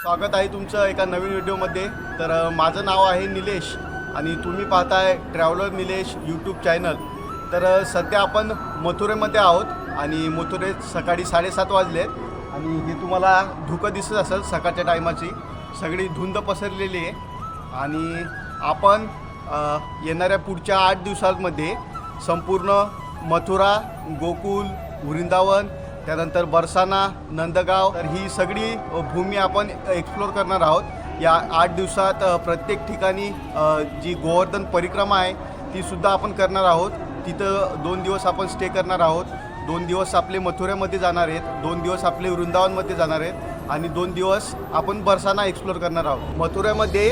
स्वागत आहे तुमचं एका नवीन व्हिडिओमध्ये। तर माझं नाव आहे निलेश आणि तुम्ही पाहताय ट्रॅव्हलर निलेश यूट्यूब चॅनल। तर सध्या आपण मथुरेमध्ये आहोत आणि मथुरेत सकाळी 7:30 वाजले आणि हे तुम्हाला धुकं दिसत असेल सकाळच्या टायमाची, सगळी धुंद पसरलेली आहे। आणि आपण येणाऱ्या पुढच्या 8 दिवसांमध्ये संपूर्ण मथुरा, गोकुल, वृंदावन, त्यानंतर बरसाना, नंदगाव, तर ही सगळी भूमी आपण एक्सप्लोर करणार आहोत। या 8 दिवसात प्रत्येक ठिकाणी जी गोवर्धन परिक्रमा आहे ती सुद्धा आपण करणार आहोत। तिथं 2 दिवस आपण स्टे करणार आहोत। 2 दिवस आपले मथुरेमध्ये जाणार आहेत, 2 दिवस आपले वृंदावनमध्ये जाणार आहेत आणि 2 दिवस आपण बरसाना एक्सप्लोर करणार आहोत। मथुरेमध्ये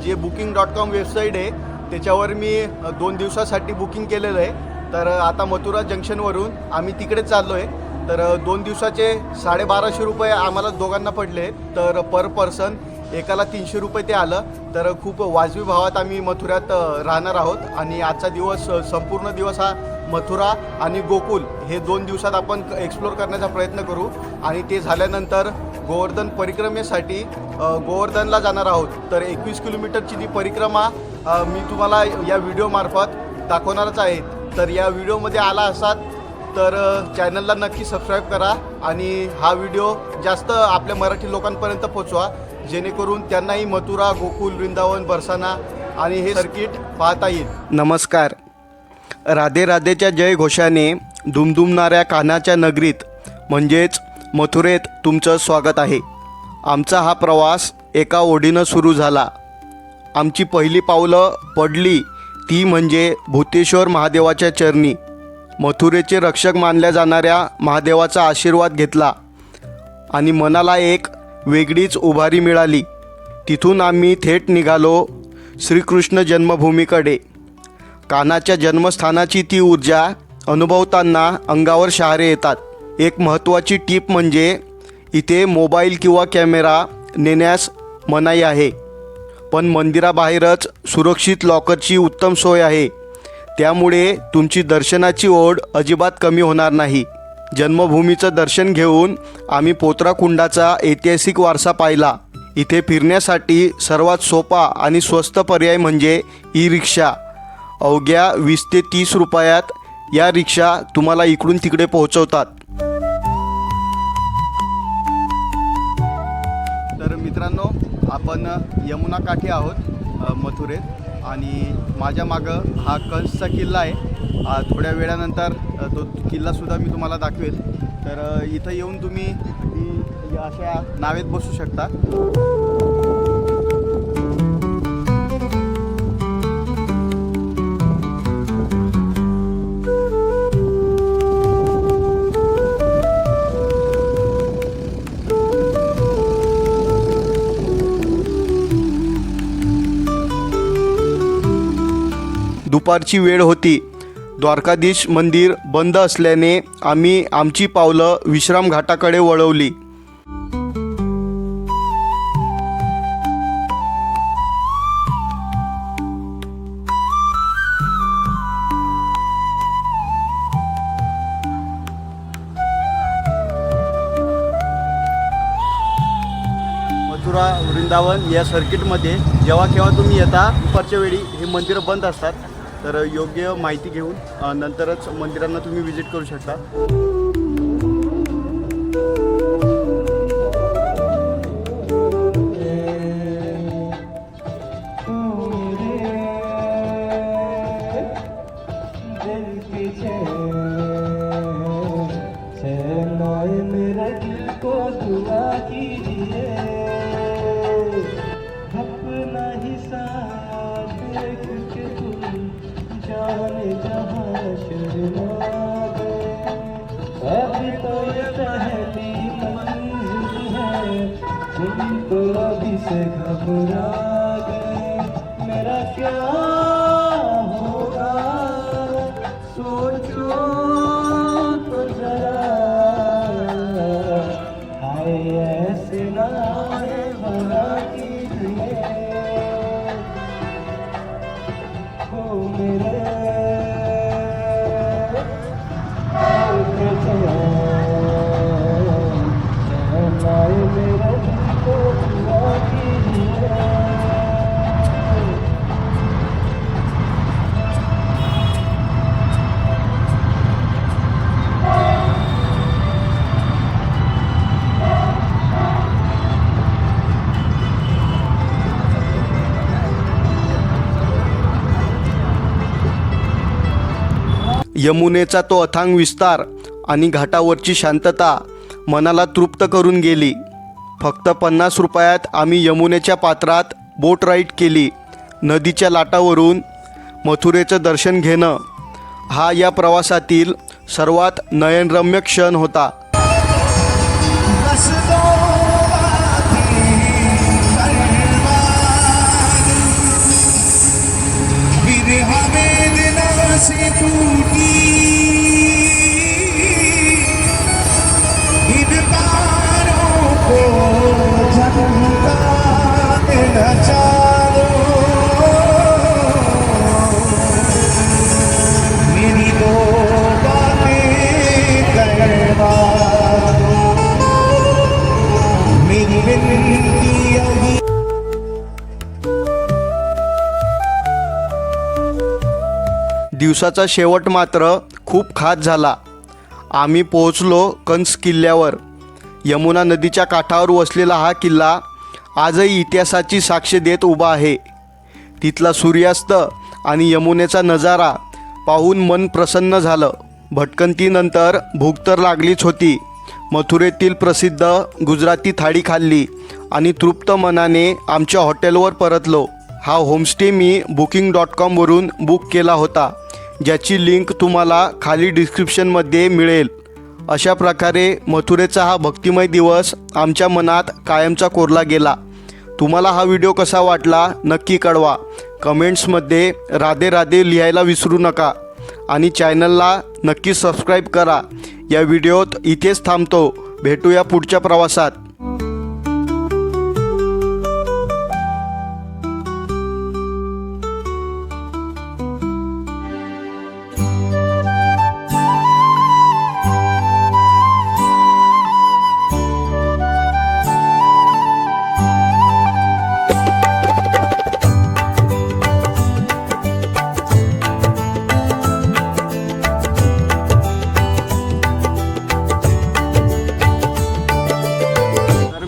जे booking.com वेबसाईट आहे त्याच्यावर मी 2 दिवसासाठी बुकिंग केलेलं आहे। तर आता मथुरा जंक्शनवरून आम्ही तिकडे चाललो आहे। तर 2 दिवसाचे 1250 रुपये आम्हाला दोघांना पडले। तर पर पर्सन एकाला 300 रुपये ते आलं। तर खूप वाजवी भावात आम्ही मथुऱ्यात राहणार आहोत आणि आजचा दिवस संपूर्ण दिवस हा मथुरा आणि गोकुल हे 2 दिवसात आपण एक्सप्लोर करण्याचा प्रयत्न करू आणि ते झाल्यानंतर गोवर्धन परिक्रमेसाठी गोवर्धनला जाणार आहोत। तर 21 किलोमीटरची ती परिक्रमा मी तुम्हाला या व्हिडिओमार्फत दाखवणारच आहे। तर या व्हिडिओमध्ये आला असाल तर चॅनलला नक्की सबस्क्राईब करा आणि हा व्हिडिओ जास्त आपल्या मराठी लोकांपर्यंत पोहोचवा, जेणेकरून त्यांनाही मथुरा, गोकुल, वृंदावन, बरसाना आणि हे सर्किट पाहता येईल। नमस्कार। राधे राधेच्या जय घोषाने दुमदुमणाऱ्या कान्हाच्या नगरीत म्हणजेच मथुरेत तुमचं स्वागत आहे। आमचा हा प्रवास एका ओढीनं सुरू झाला। आमची पहिली पावलं पडली ती म्हणजे भूतेश्वर महादेवाच्या चरणी। मथुरेचे रक्षक मानल्या जाणाऱ्या महादेवाचा आशीर्वाद घेतला आणि मनाला एक वेगळीच उभारी मिळाली। तिथून आम्ही थेट निघालो श्रीकृष्ण जन्मभूमीकडे। कान्हाच्या जन्मस्थानाची ती ऊर्जा अनुभवताना अंगावर शहारे येतात। एक महत्त्वाची टीप म्हणजे इथे मोबाईल किंवा कॅमेरा नेण्यास मनाई आहे, पण मंदिराबाहेरच सुरक्षित लॉकरची उत्तम सोय आहे, त्यामुळे तुमची दर्शनाची ओढ अजिबात कमी होणार नाही। जन्मभूमीचं दर्शन घेऊन आम्ही पोतराकुंडाचा ऐतिहासिक वारसा पाहिला। इथे फिरण्यासाठी सर्वात सोपा आणि स्वस्त पर्याय म्हणजे ई रिक्षा। अवघ्या 20 ते 30 रुपयात या रिक्षा तुम्हाला इकडून तिकडे पोहोचवतात। तर मित्रांनो, आपण यमुना काठी आहोत मथुरेत आणि माझ्या मागं हा कंसचा किल्ला आहे। थोड्या वेळानंतर तो किल्लासुद्धा मी तुम्हाला दाखवेल। तर इथं येऊन तुम्ही अशा नावेत बसू शकता। दुपारची वेळ होती। द्वारकाधीश मंदिर बंद असल्याने आम्ही आमची पावलं विश्राम घाटाकडे वळवली। मथुरा, वृंदावन या सर्किटमध्ये जेव्हा केव्हा तुम्ही येता दुपारच्या वेळी हे मंदिरं बंद असतात। तर योग्य माहिती घेऊन नंतरच मंदिरांना तुम्ही व्हिजिट करू शकता। अभी तो ये पहली मंजिल है, तुम तो अभी से घबरा गए। मेरा क्या होगा सोचो तो जरा, हाय ऐसे ना भला कीजिए हो मेरे। मेरा यमुनेचा तो अथांग विस्तार आणि घाटावरची शांतता मनाला तृप्त करून गेली. फक्त 50 रुपयात आम्ही यमुनेच्या पात्रात बोट राईड केली. नदीच्या लाटावरून मथुरेचं दर्शन घेणं हा या प्रवासातील सर्वात नयनरम्य क्षण होता. दिवसाचा शेवट मात्र खूप खास झाला. आम्ही पोहोचलो कंस किल्ल्यावर. यमुना नदीच्या काठावर वसलेला हा किल्ला आजही इतिहासाची साक्ष देत उभा आहे. तिथला सूर्यास्त आणि यमुनेचा नजारा पाहून मन प्रसन्न झालं. भटकंतीनंतर भूक तर लागलीच होती. मथुरेतील प्रसिद्ध गुजराती थाळी खाल्ली आणि तृप्त मनाने आमच्या हॉटेलवर परतलो. हा होमस्टे मी booking.com वरून बुक केला होता, ज्याची लिंक तुम्हाला खाली डिस्क्रिप्शनमध्ये मिळेल. अशा प्रकारे मथुरेचा हा भक्तिमय दिवस आमच्या मनात कायमचा कोरला गेला. तुम्हाला हा व्हिडिओ कसा वाटला नक्की कळवा. कमेंट्समध्ये राधे राधे लिहायला विसरू नका आणि चॅनलला नक्की सबस्क्राईब करा. या व्हिडिओत इथेच थांबतो. भेटूया पुढच्या प्रवासात.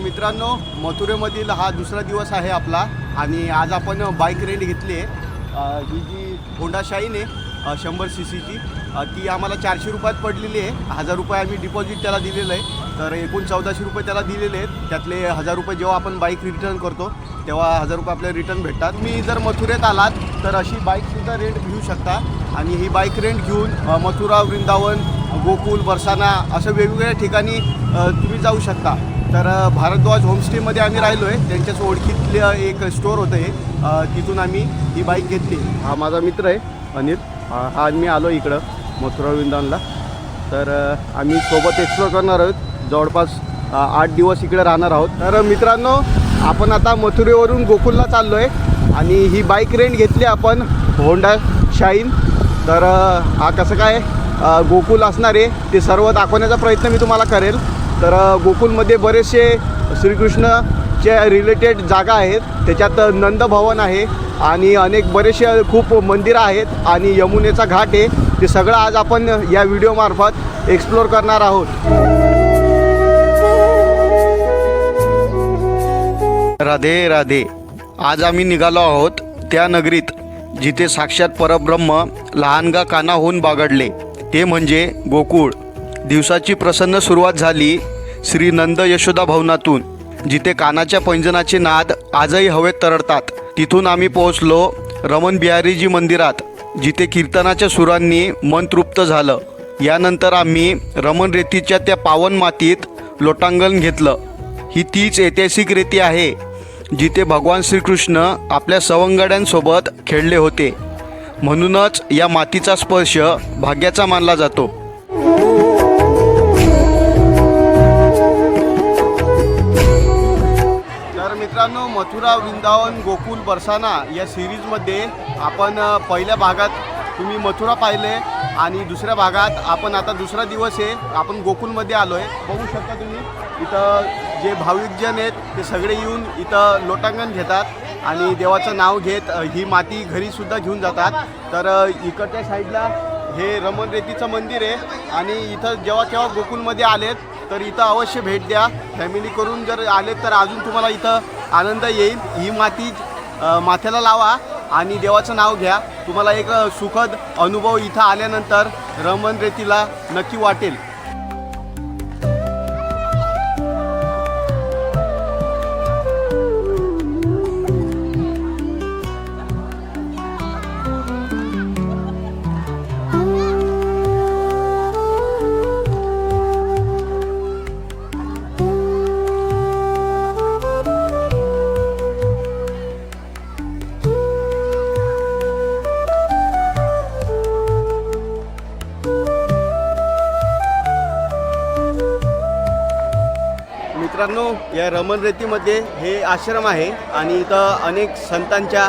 मित्रांनो, मथुरेमधील हा दुसरा दिवस आहे आपला आणि आज आपण बाईक रेंट घेतली आहे. ही जी होंडा शाईन आहे 100 CCची, ती आम्हाला 400 रुपयात पडलेली आहे. 1000 रुपये आम्ही डिपॉझिट त्याला दिलेलं आहे, तर एकूण 1400 रुपये त्याला दिलेले आहेत. त्यातले 1000 रुपये जेव्हा आपण बाईक रिटर्न करतो तेव्हा 1000 रुपये आपल्याला रिटर्न भेटतात. मी जर मथुरेत आलात तर अशी बाईकसुद्धा रेंट घेऊ शकता आणि ही बाईक रेंट घेऊन मथुरा, वृंदावन, गोकुल, बरसाना असं वेगवेगळ्या ठिकाणी तुम्ही जाऊ शकता. तर भारद्वाज होमस्टेमध्ये आम्ही राहिलो आहे. त्यांच्याच ओळखीतलं एक स्टोअर होतं हे, तिथून आम्ही ही बाईक घेतली. हा माझा मित्र आहे अनिल. आज मी आलो इकडं मथुरा वृंदावनला. तर आम्ही सोबत एक्सप्लोर करणार आहोत. जवळपास 8 दिवस इकडे राहणार आहोत. तर मित्रांनो, आपण आता मथुरेवरून गोकुलला चाललो आहे आणि ही बाईक रेंट घेतली आपण होंडा शाईन. तर हा कसं काय गोकुल असणार आहे ते सर्व दाखवण्याचा प्रयत्न मी तुम्हाला करेल. तर गोकुलमध्ये बरेचसे श्रीकृष्णच्या रिलेटेड जागा आहेत. त्याच्यात नंदभवन आहे आणि अनेक बरेचसे खूप मंदिरं आहेत आणि यमुनेचा घाट आहे. ते सगळं आज आपण या व्हिडिओमार्फत एक्सप्लोर करणार आहोत. राधे राधे. आज आम्ही निघालो आहोत त्या नगरीत जिथे साक्षात परब्रह्म लहानगा कानाहून बागडले, ते म्हणजे गोकुळ. दिवसाची प्रसन्न सुरुवात झाली श्री नंद यशोदा भवनातून, जिथे कानाच्या पैंजनाचे नाद आजही हवेत तरळतात. तिथून आम्ही पोहोचलो रमण बिहारीजी मंदिरात, जिथे कीर्तनाच्या सुरांनी मन तृप्त झालं. यानंतर आम्ही रमण रेतीच्या त्या पावन मातीत लोटांगण घेतलं. ही तीच ऐतिहासिक रेती आहे जिथे भगवान श्रीकृष्ण आपल्या सवंगड्यांसोबत खेळले होते. म्हणूनच या मातीचा स्पर्श भाग्याचा मानला जातो. तर मित्रांनो, मथुरा, वृंदावन, गोकुल, बरसाना या सिरीजमध्ये आपण पहिल्या भागात तुम्ही मथुरा पाहिले आणि दुसऱ्या भागात आपण आता दुसरा दिवस आहे, आपण गोकुलमध्ये आलो आहे. बघू शकता तुम्ही इथं जे भाविकजन आहेत ते सगळे येऊन इथं लोटांगण घेतात आणि देवाचं नाव घेत ही माती घरीसुद्धा घेऊन जातात. तर इकडच्या साईडला हे रमण रेतीचं मंदिर आहे आणि इथं जेव्हा केव्हा गोकुलमध्ये आलेत तर इथं अवश्य भेट द्या. फॅमिली करून जर आलेत तर अजून तुम्हाला इथं आनंद येईल. ही माती माथ्याला लावा आणि देवाचं नाव घ्या. तुम्हाला एक सुखद अनुभव इथं आल्यानंतर रमण रेतीला नक्की वाटेल. मित्रांनो, या रमण रेतीमध्ये हे आश्रम आहे आणि इथं अनेक संतांच्या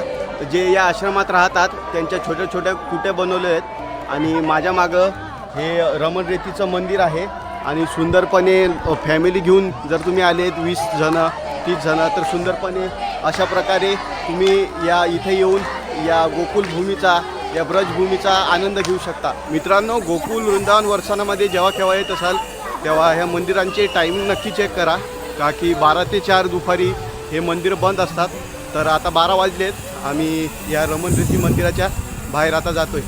जे या आश्रमात राहतात त्यांच्या छोट्या छोट्या कुट्या बनवल्या आहेत. आणि माझ्या मागं हे रमण रेतीचं मंदिर आहे आणि सुंदरपणे फॅमिली घेऊन जर तुम्ही आलेत 20 जणं 30 जणं तर सुंदरपणे अशा प्रकारे तुम्ही या इथे येऊन या गोकुल भूमीचा या ब्रजभूमीचा आनंद घेऊ शकता. मित्रांनो, गोकुल वृंदावन वर्षानामध्ये जेव्हा केव्हा येत असाल तेव्हा ह्या मंदिरांचे टायमिंग नक्की चेक करा, का की 12 ते 4 दुपारी हे मंदिर बंद असतात. तर आता 12 वाजलेत, आम्ही या रमण रेती मंदिराच्या बाहेर आता जातोय.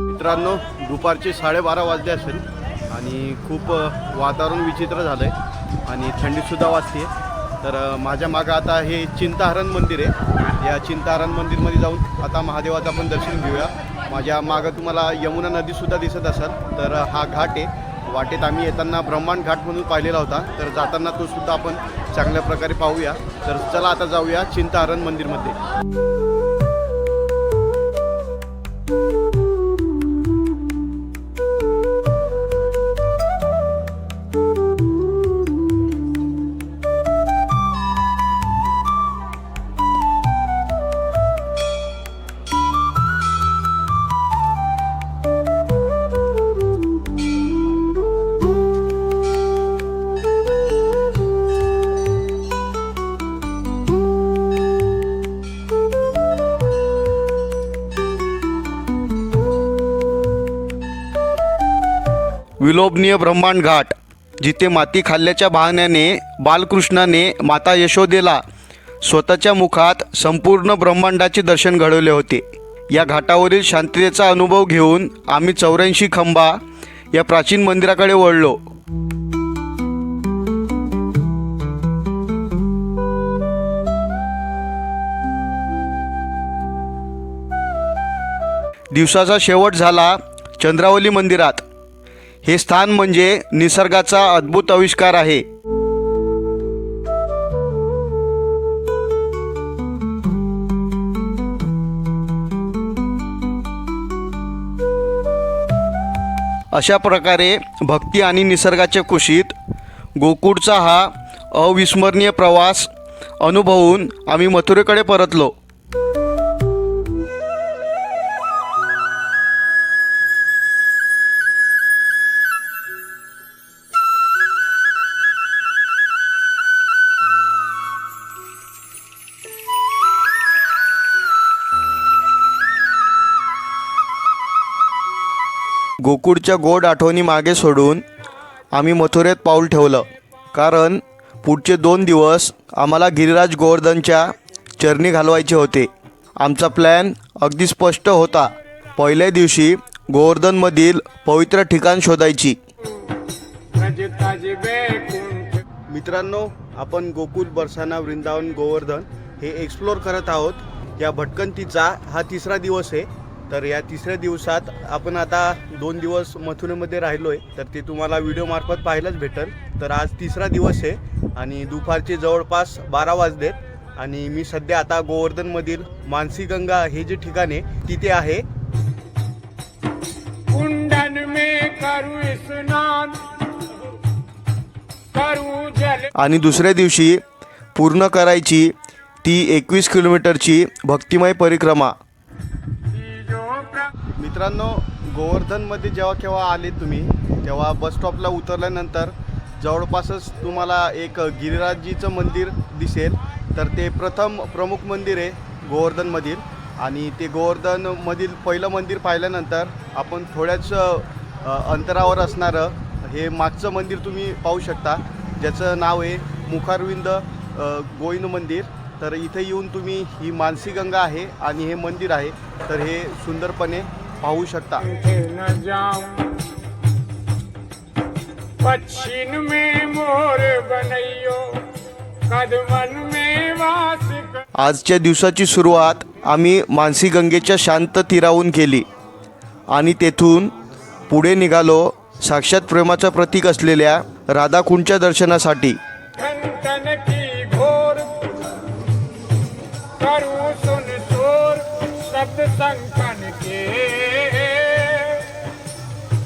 मित्रांनो, दुपारचे 12:30 वाजले असेल आणि खूप वातावरण विचित्र झालं आहे आणि थंडीसुद्धा वाजते. तर माझ्या मागं आता हे चिंताहरण मंदिर आहे. या चिंताहरण मंदिरमध्ये जाऊन आता महादेवाचं आपण दर्शन घेऊया. माझ्या मागं तुम्हाला यमुना नदीसुद्धा दिसत असेल. तर हा घाट आहे. वाटेत आम्ही येताना ब्रह्मांड घाट म्हणून पाहिलेला होता, तर जाताना तो सुद्धा आपण चांगल्या प्रकारे पाहूया. तर चला आता जाऊया चिंताहरण मंदिरमध्ये. विलोभनीय ब्रह्मांड घाट, जिथे माती खाल्ल्याच्या बहाण्याने बालकृष्णाने माता यशोदेला स्वतःच्या मुखात संपूर्ण ब्रह्मांडाचे दर्शन घडवले होते. या घाटावरील शांततेचा अनुभव घेऊन आम्ही 84 खंबा या प्राचीन मंदिराकडे वळलो. दिवसाचा शेवट झाला चंद्रावली मंदिरात. हे स्थान म्हणजे निसर्गाचा अद्भुत आविष्कार आहे. अशा प्रकारे भक्ती आणि निसर्गाच्या कुशीत गोकुळचा हा अविस्मरणीय प्रवास अनुभवून आम्ही मथुरेकडे परतलो. गोकुळच्या गोड आठवणी मागे सोडून आम्ही मथुरेत पाऊल ठेवलं, कारण पुढचे 2 दिवस आम्हाला गिरिराज गोवर्धनच्या चरणी घालवायचे होते. आमचा प्लॅन अगदी स्पष्ट होता. पहिल्या दिवशी गोवर्धनमधील पवित्र ठिकाण शोधायची. मित्रांनो, आपण गोकुल, बरसाना, वृंदावन, गोवर्धन हे एक्सप्लोर करत आहोत. या भटकंतीचा हा 3रा दिवस आहे. तर या 3ऱ्या दिवसात आपण आता 2 दिवस मथुरेमध्ये राहिलो आहे, तर ते तुम्हाला व्हिडिओमार्फत पाहायलाच भेटेल. तर आज 3रा दिवस आहे आणि दुपारचे जवळपास 12 वाजलेत आणि मी सध्या आता गोवर्धनमधील मानसी गंगा हे जे ठिकाण आहे तिथे आहे. कुंडन में करू स्नान करू जल. आणि दुसऱ्या दिवशी पूर्ण करायची ती 21 किलोमीटरची भक्तिमय परिक्रमा. मित्रांनो, गोवर्धनमध्ये जेव्हा केव्हा आले तुम्ही तेव्हा बस स्टॉपला उतरल्यानंतर जवळपासच तुम्हाला एक गिरिराजजीचं मंदिर दिसेल. तर ते प्रमुख मंदिर आहे गोवर्धनमधील. आणि ते गोवर्धनमधील पहिलं मंदिर पाहिल्यानंतर आपण थोड्याच अंतरावर असणारं हे मागचं मंदिर तुम्ही पाहू शकता, ज्याचं नाव आहे मुखारविंद गोविंद मंदिर. तर इथे येऊन तुम्ही ही मानसी गंगा आहे आणि हे मंदिर आहे, तर हे सुंदरपणे पाहू शकता. न जाऊं पश्चिम में मोर बनैयो कदमन में वास कर. आजच्या दिवसाची सुरुवात आम्ही मानसी गंगेच्या शांत तीरावरून केली आणि तेथून पुढे निघालो साक्षात प्रेमाचं प्रतीक असलेल्या राधाकुंडच्या दर्शनासाठी. ठन की घोर करूं सुन चोर शब्द संकन के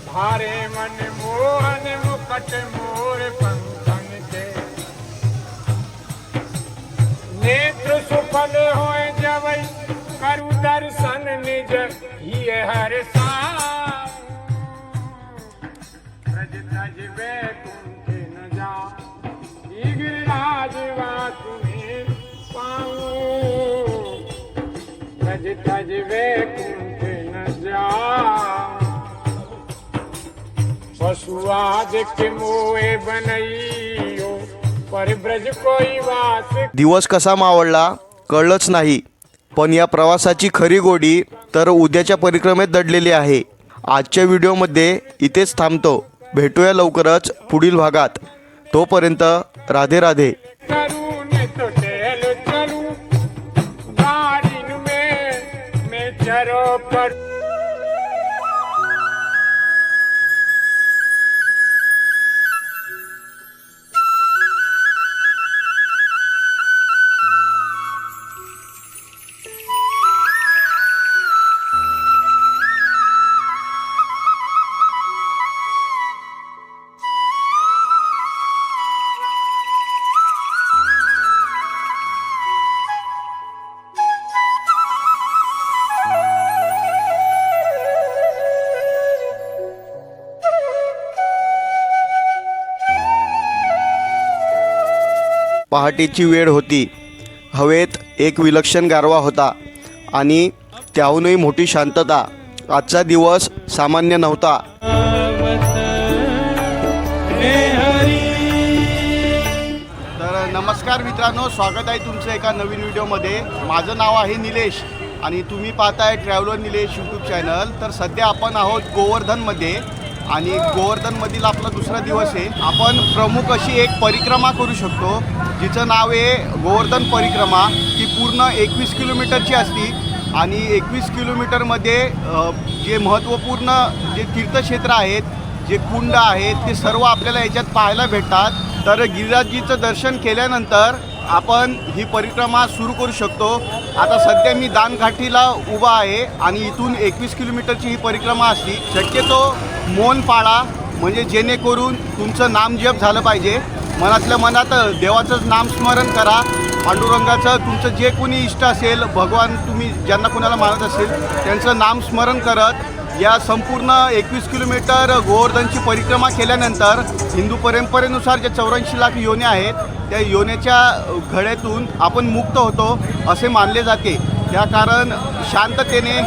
भारे मन मोहन मुकट मोर पंखन के नेत्र सुफल होए जवै करु दर्शन निज हिय हर सा ब्रज तज वैकुंठ न जा गिरिराज वा तुम्हें पाऊं ब्रज तज वैकुंठ न जा पशुआद के मोए बनैयो पर ब्रज कोई वास. दिवस कसा मावळला कळलंच नाही, पण या प्रवासाची खरी गोडी तर उद्याच्या परिक्रमेत दडलेली आहे. आजच्या व्हिडिओमध्ये इथेच थांबतो. भेटूया लवकरच पुढील भागात. तोपर्यंत राधे राधे. करूं ने तो टहल चलूं गाड़ी में मैं चरो पर. पहाटेची वेळ होती. हवेत एक विलक्षण गारवा होता आणि त्याहूनही मोठी शांतता. आजचा दिवस सामान्य नव्हता. तर नमस्कार मित्रांनो, स्वागत आहे तुमचं एका नवीन व्हिडिओमध्ये. माझं नाव आहे निलेश आणि तुम्ही पाहताय ट्रॅव्हलर निलेश यूट्यूब चॅनल. तर सध्या आपण आहोत गोवर्धनमध्ये आणि गोवर्धनमधील आपला दुसरा दिवस आहे. आपण प्रमुख अशी एक परिक्रमा करू शकतो जिचं नाव आहे गोवर्धन परिक्रमा. ती पूर्ण 21 किलोमीटरची असती आणि 21 किलोमीटरमध्ये जे महत्त्वपूर्ण जे तीर्थक्षेत्र आहेत, जे कुंड आहेत, ते सर्व आपल्याला याच्यात पाहायला भेटतात. तर गिरिराजजीचं दर्शन केल्यानंतर आपण ही परिक्रमा सुरू करू शकतो. आता सध्या मी दानघाटीला उभा आहे आणि इथून 21 किलोमीटरची ही परिक्रमा असती. शक्यतो मौन पाळा, म्हणजे जेणेकरून तुमचं नामजप झालं पाहिजे. मनातल्या मनात देवाचंच नामस्मरण करा. पांडुरंगाचं तुमचं जे कोणी इष्ट असेल, भगवान तुम्ही ज्यांना कोणाला मानत असेल त्यांचं नामस्मरण करत या संपूर्ण 21 किलोमीटर गोवर्धनची परिक्रमा केल्यानंतर हिंदू परंपरेनुसार ज्या 84 लाख योन्या आहेत, त्या योन्याच्या घड्यातून आपण मुक्त होतो असे मानले जाते. त्या कारण शांततेने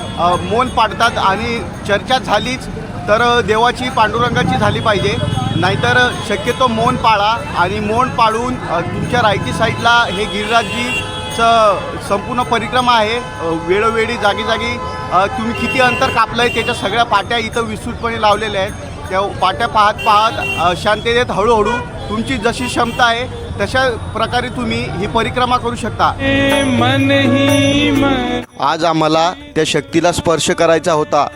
मौन पाडतात आणि चर्चा झालीच तर देवाची पांडुरंगाची झाली पाहिजे. नाहीतर शक्यतो मौन पाळा आणि मौन पाळून तुमच्या राईटी साईडला हे गिरिराजजीचं संपूर्ण परिक्रमा आहे. वेळोवेळी जागी जागी तुम्ही किती अंतर कापलं आहे त्याच्या सगळ्या पाट्या इथं विस्तृतपणे लावलेल्या आहेत. त्या पाट्या पाहत शांततेत हळूहळू तुमची जशी क्षमता आहे तशा प्रकारे तुम्ही ही परिक्रमा करू शकता. आज आम्हाला त्या शक्तीला स्पर्श करायचा होता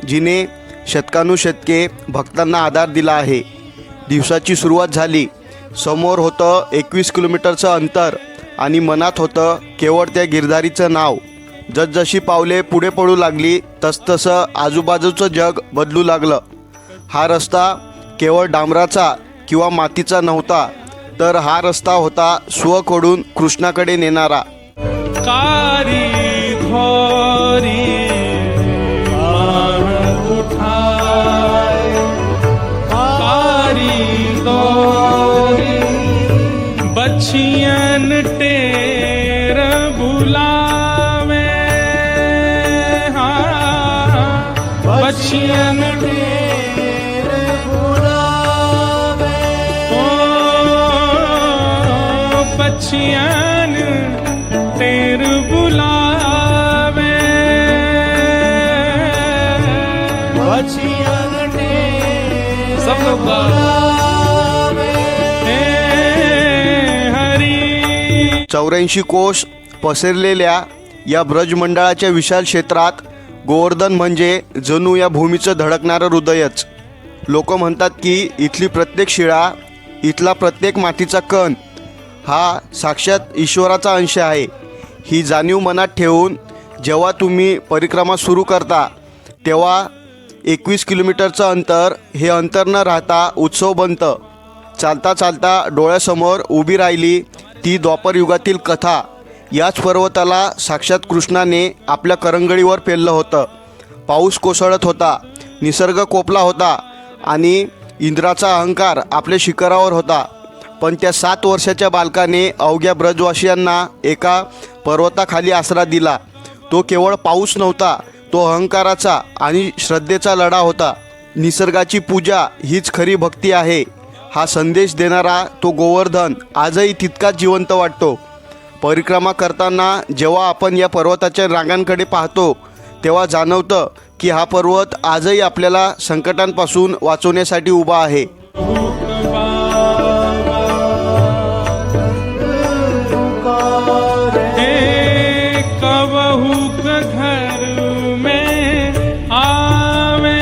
जिने शतकानुशतके भक्तांना आधार दिला आहे. दिवसाची सुरुवात झाली. समोर होतं 21 किलोमीटरचं अंतर आणि मनात होतं केवळ त्या गिरधारीचं नाव. जसजशी पावले पुढे पडू लागली तसतसं आजूबाजूचं जग बदलू लागलं. हा रस्ता केवळ डांबराचा किंवा मातीचा नव्हता, तर हा रस्ता होता सुवकडून कृष्णाकडे नेणारा. कारी धोरी उठाए कारी धोरी बछियन टेर बुलावे बछियन तेर बुलावे बछियन तेर सब लोग बुलावे। हे हरी 84 कोस पसरलेल्या या ब्रजमंडळाच्या विशाल क्षेत्रात गोवर्धन म्हणजे जणू या भूमीचं धडकणारं हृदयच. लोक म्हणतात की इथली प्रत्येक शिळा, इथला प्रत्येक मातीचा कण हा साक्षात ईश्वराचा अंश आहे. ही जाणीव मनात ठेवून जेव्हा तुम्ही परिक्रमा सुरू करता तेव्हा 21 किलोमीटरचं अंतर हे अंतर न राहता उत्सव बनतं. चालता चालता डोळ्यासमोर उभी राहिली ती द्वापरयुगातील कथा. याच पर्वताला साक्षात कृष्णाने आपल्या करंगळीवर पेललं होतं. पाऊस कोसळत होता, निसर्ग कोपला होता आणि इंद्राचा अहंकार आपल्या शिखरावर होता. पण त्या 7 वर्षाच्या बालकाने अवघ्या ब्रजवासियांना एका पर्वताखाली आसरा दिला. तो केवळ पाऊस नव्हता, तो अहंकाराचा आणि श्रद्धेचा लढा होता. निसर्गाची पूजा हीच खरी भक्ती आहे हा संदेश देणारा तो गोवर्धन आजही तितकाच जिवंत वाटतो. परिक्रमा करताना जेव्हा आपण या पर्वताच्या रांगांकडे पाहतो तेव्हा जाणवतं की हा पर्वत आजही आपल्याला संकटांपासून वाचवण्यासाठी उभा आहे. हे कबहू क घर में आवे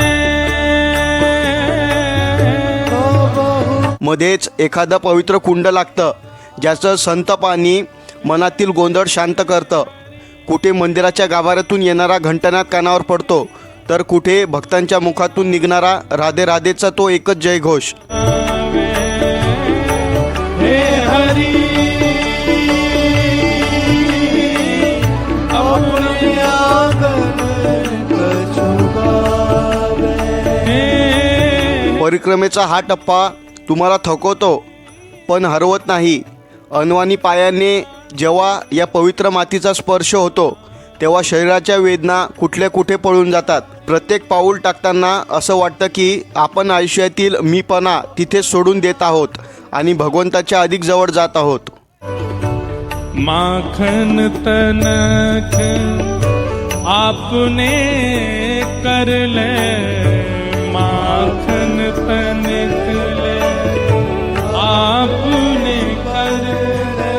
मध्येच एखादं पवित्र कुंड लागतं ज्याचं संत पाणी मनातील गोंधळ शांत करतं. कुठे मंदिराच्या गाभाऱ्यातून येणारा घंटनाद कानावर पडतो तर कुठे भक्तांच्या मुखातून निघणारा राधे राधेचा तो एकच जयघोष. हे हरी अपने आंगन कछुगावे। हे परिक्रमेचा हा टप्पा तुम्हाला थकवतो पण हरवत नाही. अनवाणी पायाने जेव्हा या पवित्र मातीचा स्पर्श होतो तेव्हा शरीराच्या वेदना कुठल्या कुठे पळून जातात. प्रत्येक पाऊल टाकताना असं वाटतं की आपण आयुष्यातील मीपणा तिथे सोडून देत आहोत आणि भगवंताच्या अधिक जवळ जात आहोत. माखन तनक आपने कर ले माखन तनक ले आपने कर ले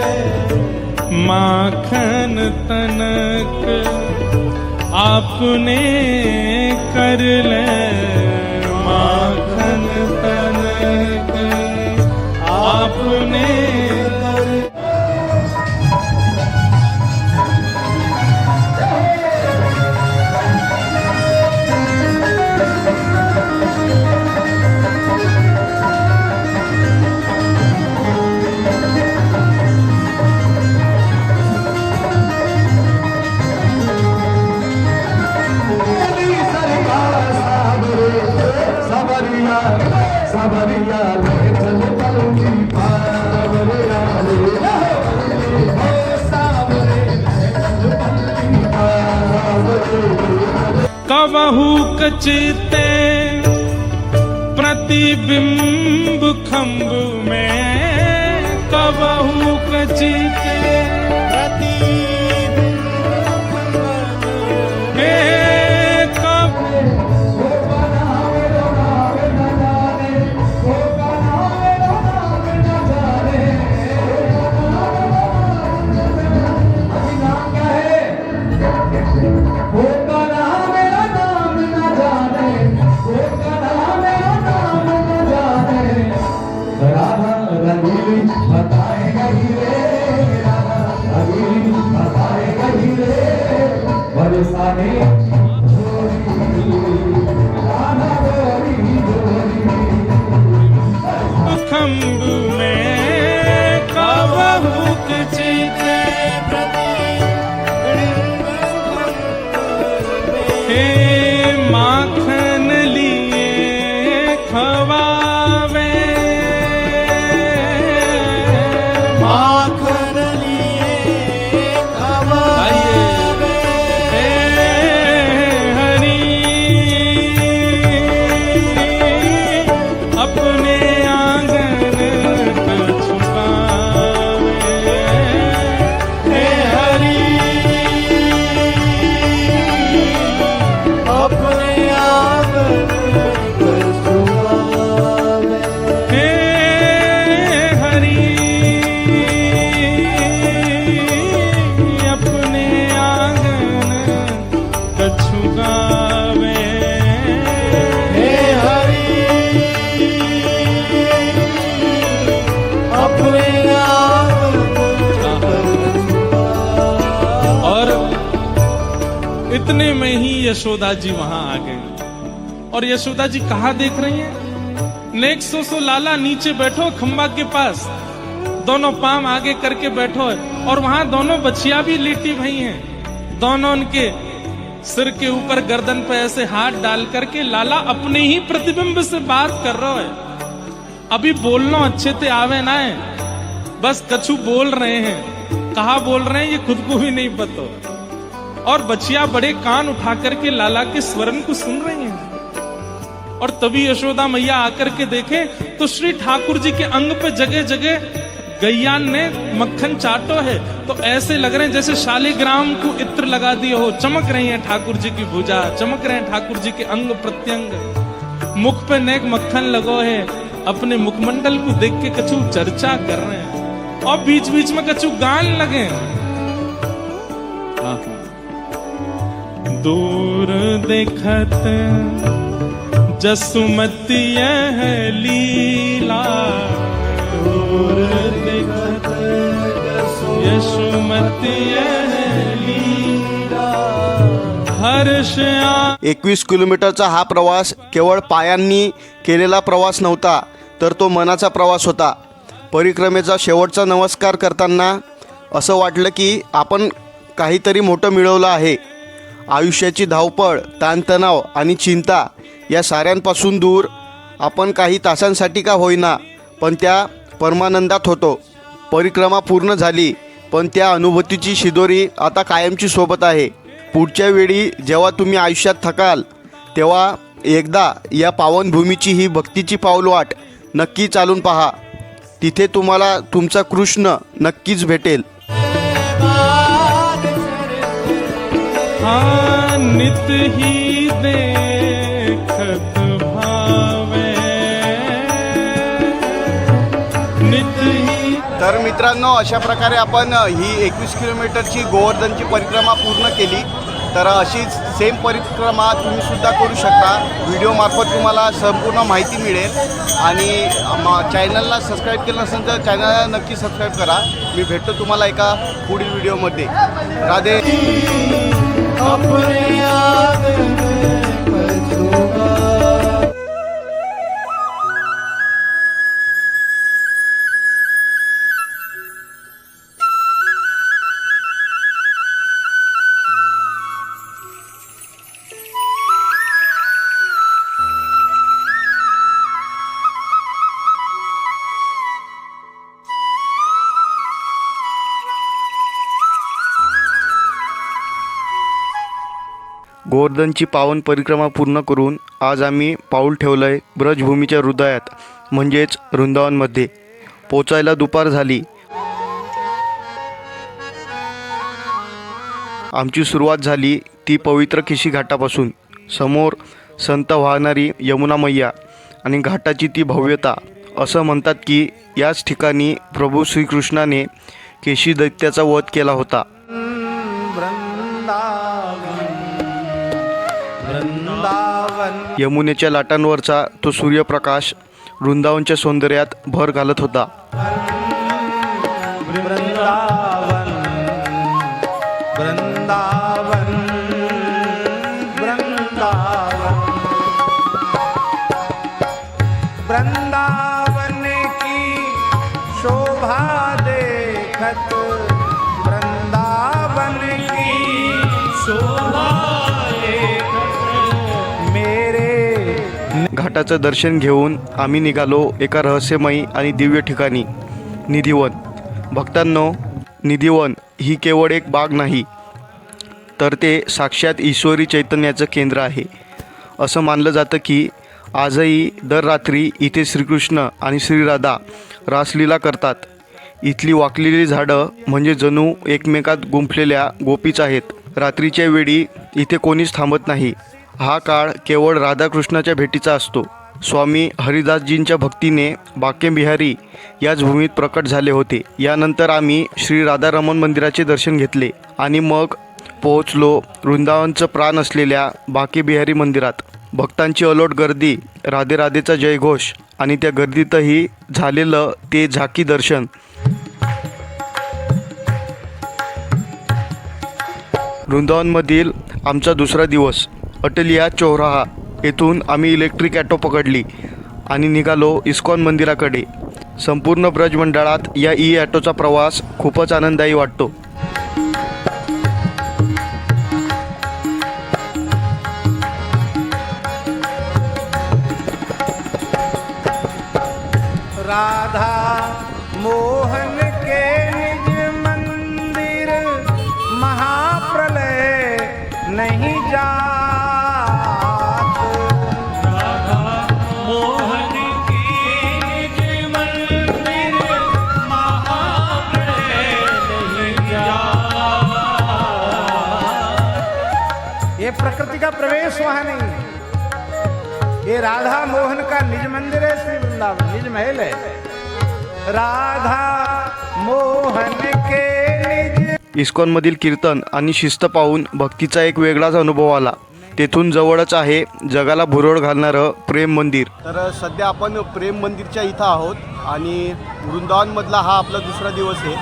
माखन तनक आपने कर ले माखन तनक आपने कर कबहू कचिते प्रतिबिंब खम्ब में कबहू कचिते हे कब राधा इतने में ही यशोदा जी वहां आ गई। और यशोदा जी कहा देख रही हैं? नेक सो लाला नीचे बैठो खंबा के पास, दोनों पांव आगे करके बैठो है, और वहां दोनों बच्चियां भी लेटी भई हैं। दोनों उनके सिर के ऊपर गर्दन पे ऐसे हाथ डाल करके लाला अपने ही प्रतिबिंब से बात कर रहा है। अभी बोलना अच्छे से आवे ना है, बस कछु बोल रहे हैं, कहा बोल रहे हैं ये खुद को भी नहीं पता। और बच्चियां बड़े कान उठा करके लाला के स्वरन को सुन रही हैं। और तभी यशोदा मैया आकर के देखे तो श्री ठाकुर जी के अंग पे जगह जगह गैया ने मक्खन चाटो है, तो ऐसे लग रहे हैं जैसे शालिग्राम को इत्र लगा दिए हो। चमक रही है ठाकुर जी की भुजा, चमक रहे हैं ठाकुर जी के अंग प्रत्यंग, मुख पे नेक मक्खन लगो है। अपने मुखमंडल को देख के कछु चर्चा कर रहे हैं और बीच बीच में कछु गान लगे। दूर देखत जसुमती यह लीला, दूर देखत यशुमती यह लीला, हर्ष 21 किलोमीटरचा हा प्रवास केवळ पायांनी केलेला प्रवास नव्हता, तर तो मनाचा प्रवास होता। परिक्रमेचा शेवटचा नमस्कार करताना असं वाटलं की आपण काहीतरी मोठं मिळवलं आहे। आयुष्याची धावपळ, ताणतणाव आणि चिंता या साऱ्यांपासून दूर आपण काही तासांसाठी का होईना पण त्या परमानंदात होतो। परिक्रमा पूर्ण झाली, पण त्या अनुभूतीची शिदोरी आता कायमची सोबत आहे। पुढच्या वेळी जेव्हा तुम्ही आयुष्यात थकाल तेव्हा एकदा या पावनभूमीची ही भक्तीची पाऊलवाट नक्की चालून पहा, तिथे तुम्हाला तुमचा कृष्ण नक्कीच भेटेल। नित ही देखत भावे, नित ही। तर मित्रांनो, अशा प्रकारे आपण ही 21 किलोमीटरची गोवर्धनची परिक्रमा पूर्ण केली। तर अशीच सेम परिक्रमा तुम्ही सुद्धा करू शकता। व्हिडिओमार्फत तुम्हाला संपूर्ण माहिती मिळेल। आणि चॅनलला सबस्क्राईब केलं नसेल तर चॅनलला नक्की सबस्क्राईब करा। मी भेटतो तुम्हाला एका पुढील व्हिडिओमध्ये। राधे। अपने याद में बचूंगा। गोवर्धनची पावन परिक्रमा पूर्ण करून आज आम्ही पाऊल ठेवलंय ब्रजभूमीच्या हृदयात, म्हणजेच वृंदावनमध्ये। पोचायला दुपार झाली। आमची सुरुवात झाली ती पवित्र केशी घाटापासून। समोर संत वाहणारी यमुना मैया आणि घाटाची ती भव्यता। असं म्हणतात की याच ठिकाणी प्रभू श्रीकृष्णाने केशी दैत्याचा वध केला होता। यमुनेच्या लाटांवरचा तो सूर्यप्रकाश वृंदावनच्या सौंदर्यात भर घालत होता। वृंदावन वृंदावन वृंदावन वृंदावन की शोभा देखत, वृंदावन की शोभा घाटाचं दर्शन घेऊन आम्ही निघालो एका रहस्यमयी आणि दिव्य ठिकाणी, निधिवन। भक्तांनो, निधिवन ही केवळ एक बाग नाही, तर ते साक्षात ईश्वरी चैतन्याचं केंद्र आहे। असं मानलं जातं की आजही दर रात्री इथे श्रीकृष्ण आणि श्रीराधा रासलीला करतात। इथली वाकलेली झाडं म्हणजे जणू एकमेकात गुंफलेल्या गोपीच आहेत। रात्रीच्या वेळी इथे कोणीच थांबत नाही। हा काळ केवळ राधाकृष्णाच्या भेटीचा असतो। स्वामी हरिदासजींच्या भक्तीने बाकेबिहारी याच भूमीत प्रकट झाले होते। यानंतर आम्ही श्री राधारमण मंदिराचे दर्शन घेतले आणि मग पोहोचलो वृंदावनचं प्राण असलेल्या बाकेबिहारी मंदिरात। भक्तांची अलोट गर्दी, राधे राधेचा जयघोष आणि त्या गर्दीतही झालेलं ते झाकी दर्शन। वृंदावनमधील आमचा दुसरा दिवस. अटलिया चौराहा येथून आम्ही इलेक्ट्रिक ॲटो पकडली आणि निघालो इस्कॉन मंदिराकडे. संपूर्ण ब्रज मंडळात या ई ॲटोचा प्रवास खूपच आनंददायी वाटतो. राधा मोहन के निज मंदिर महाप्रलय नहीं जात। राधा मोहन की निज मंदिर महाप्रलय नहीं जात। ये प्रकृति का प्रवेश वहां नहीं है। ये राधा मोहन का निज मंदिर है, श्री वृंदावन निज महल है। राधा मोहन के निज इस्कॉनमधील कीर्तन आणि शिस्त पाहून भक्तीचा एक वेगळाच अनुभव आला. तेथून जवळच आहे जगाला भुरळ घालणारं प्रेम मंदिर. तर सध्या आपण प्रेम मंदिरच्या इथं आहोत आणि वृंदावनमधला हा आपला दुसरा दिवस आहे.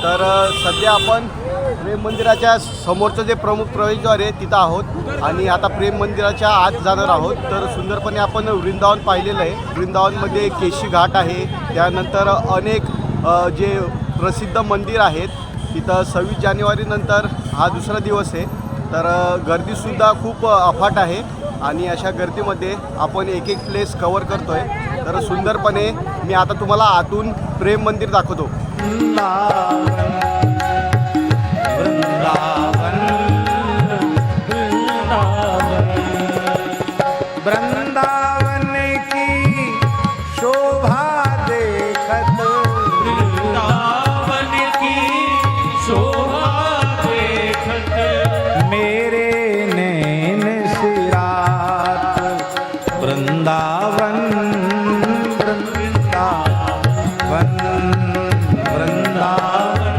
तर सध्या आपण प्रेम मंदिराच्या समोरचं जे प्रमुख प्रवेशद्वार आहे तिथं आहोत आणि आता प्रेम मंदिराच्या आत जाणार आहोत. तर सुंदरपणे आपण वृंदावन पाहिलेलं आहे. वृंदावनमध्ये केशी घाट आहे, त्यानंतर अनेक जे प्रसिद्ध मंदिर आहेत. तिथं 26 जानेवारीनंतर हा दुसरा दिवस आहे. तर गर्दीसुद्धा खूप अफाट आहे आणि अशा गर्दीमध्ये आपण एक एक प्लेस कवर करतो आहे. तर सुंदरपणे मी आता तुम्हाला आतून प्रेम मंदिर दाखवतो. वृंदावन की शोभा देखत, वृंदावन की शोभा देखत मेरे नैन सिरात। वृंदावन वृंदावन वृंदावन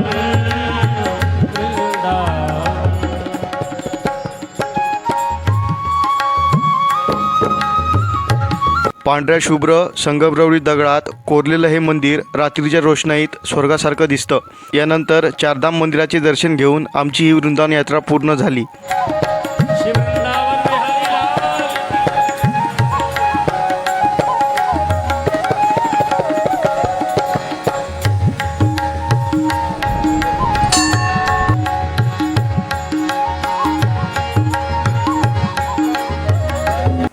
पांढऱ्या शुभ्र संगमरवरी दगडात कोरलेलं हे मंदिर रात्रीच्या रोषणाईत स्वर्गासारखं दिसतं. यानंतर चारधाम मंदिराचे दर्शन घेऊन आमची ही वृंदावन यात्रा पूर्ण झाली. श्री वृंदावन बिहारी लाल।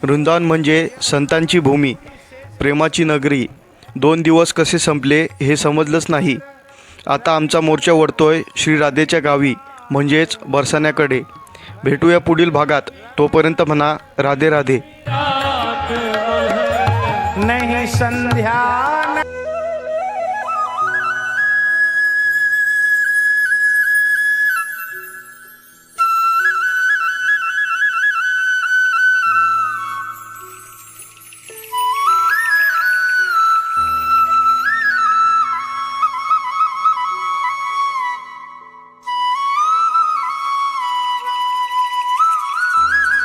वृंदावन म्हणजे संतांची भूमी, प्रेमाची नगरी. 2 दिवस कसे संपले हे समजलंच नाही. आता आमचा मोर्चा वळतोय श्री राधेच्या गावी म्हणजेच बरसाण्याकडे. भेटूया पुढील भागात. तोपर्यंत म्हणा राधे राधे. नहीं संध्या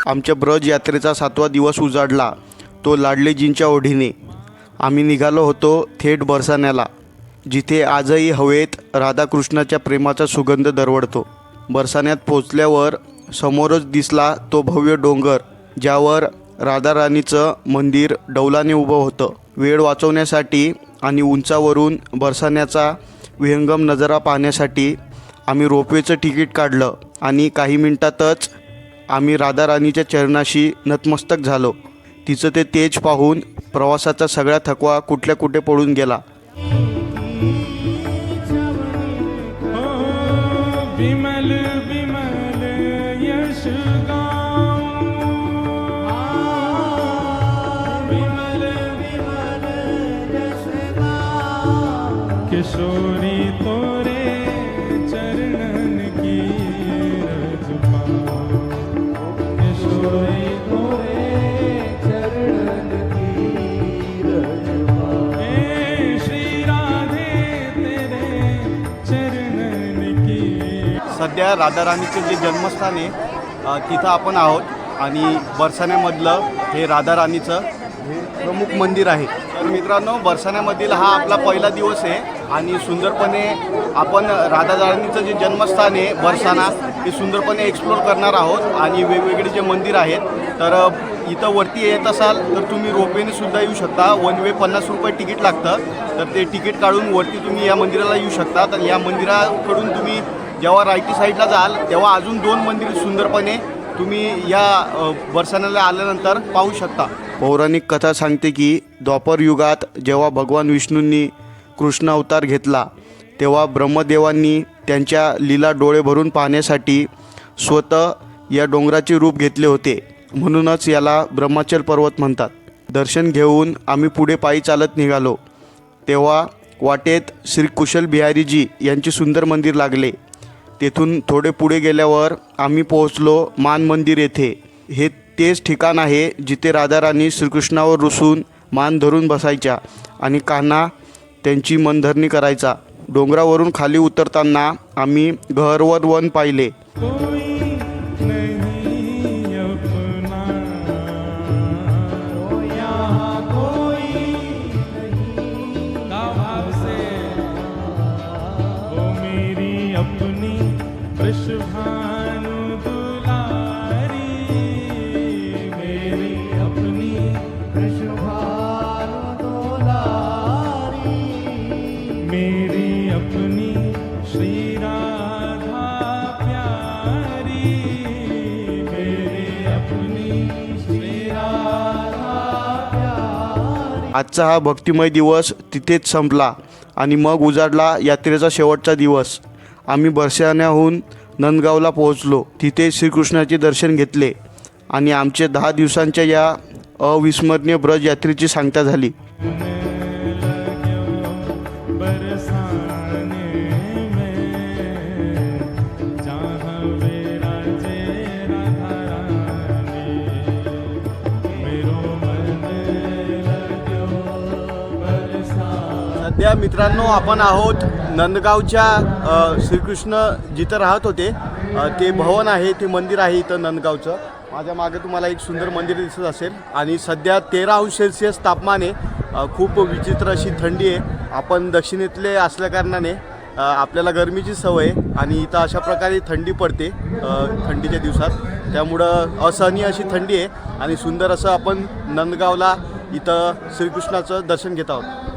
आमच्या ब्रज यात्रेचा 7वा दिवस उजाडला तो लाडलेजींच्या ओढीने. आम्ही निघालो होतो थेट बरसाण्याला, जिथे आजही हवेत राधाकृष्णाच्या प्रेमाचा सुगंध दरवळतो. बरसाण्यात पोचल्यावर समोरच दिसला तो भव्य डोंगर, ज्यावर राधाराणीचं मंदिर डौलाने उभं होतं. वेळ वाचवण्यासाठी आणि उंचावरून बरसाण्याचा विहंगम नजारा पाहण्यासाठी आम्ही रोपवेचं तिकीट काढलं आणि काही मिनिटातच आम्ही राधाराणीच्या चरणाशी नतमस्तक झालो. तिचं ते तेज पाहून प्रवासाचा सगळा थकवा कुठल्या कुठे पडून गेला. विमल विमल यश गाऊं, विमल विमल यश गाऊं, किशोरी तोरे चरणन की रज पाऊं, किशोरी तोरे चरणन की रज पाऊं, हे श्री राधे तेरे चरणन की. सध्या राधाराणीचं जे जन्मस्थान आहे तिथं आपण आहोत आणि बरसाण्यामधलं हे राधाराणीचं हे प्रमुख मंदिर आहे. तर मित्रांनो, बरसाण्यामधील हा आपला पहिला दिवस आहे आणि सुंदरपणे आपण राधा राणीचं जे जन्मस्थान आहे बरसाणा हे सुंदरपणे एक्सप्लोर करणार आहोत आणि वेगवेगळे जे मंदिर आहेत. तर इथं वरती येत असाल तर तुम्ही रोपवेने सुद्धा येऊ शकता. वन वे 50 रुपये तिकीट लागतं. तर ते तिकीट काढून वरती तुम्ही या मंदिराला येऊ शकता. तर या मंदिराकडून तुम्ही जेव्हा रायटी साईडला जाल तेव्हा अजून 2 मंदिर सुंदरपणे तुम्ही या बरसाण्याला आल्यानंतर पाहू शकता. पौराणिक कथा सांगते की द्वापर युगात जेव्हा भगवान विष्णूंनी कृष्ण अवतार घेतला तेव्हा ब्रह्मदेवांनी त्यांच्या लीला डोळे भरून पाहण्यासाठी स्वतः या डोंगराचे रूप घेतले होते. म्हणूनच याला ब्रह्माचल पर्वत म्हणतात. दर्शन घेऊन आम्ही पुढे पायी चालत निघालो. तेव्हा वाटेत श्री कुशल बिहारीजी यांचे सुंदर मंदिर लागले. तेथून थोडे पुढे गेल्यावर आम्ही पोहोचलो मान मंदिर येथे. हे तेच ठिकाण आहे जिथे राधाराणी श्रीकृष्णावर रुसून मान धरून बसायच्या आणि कान्हा त्यांची मनधरणी करायचा. डोंगरावरून खाली उतरताना आम्ही गहरवर वन पाहिले. वृषभानु दुलारी मेरी अपनी वृषभानु दुलारी मेरी अपनी श्री राधा प्यारी मेरी अपनी श्री राधा प्यारी. आजचा हा भक्तिमय दिवस तिथेच संपला आणि मग उजाडला यात्रेचा शेवटचा दिवस. आम्ही बरसाण्याहून नंदगावला पोहोचलो. तिथे श्रीकृष्णाचे दर्शन घेतले आणि आमचे 10 दिवसांच्या या अविस्मरणीय ब्रज यात्रेची सांगता झाली. सध्या मित्रांनो आपण आहोत नंदगावच्या श्रीकृष्ण जिथं राहत होते ते भवन आहे, ते मंदिर आहे इथं नंदगावचं. माझ्या मागे तुम्हाला एक सुंदर मंदिर दिसत असेल आणि सध्या 13°C तापमान आहे. खूप विचित्र अशी थंडी आहे. आपण दक्षिणेतले असल्याकारणाने आपल्याला गरमीची सवय आहे आणि इथं अशा प्रकारे थंडी पडते थंडीच्या दिवसात. त्यामुळं असहनीय अशी थंडी आहे आणि सुंदर असं आपण नंदगावला इथं श्रीकृष्णाचं दर्शन घेत आहोत.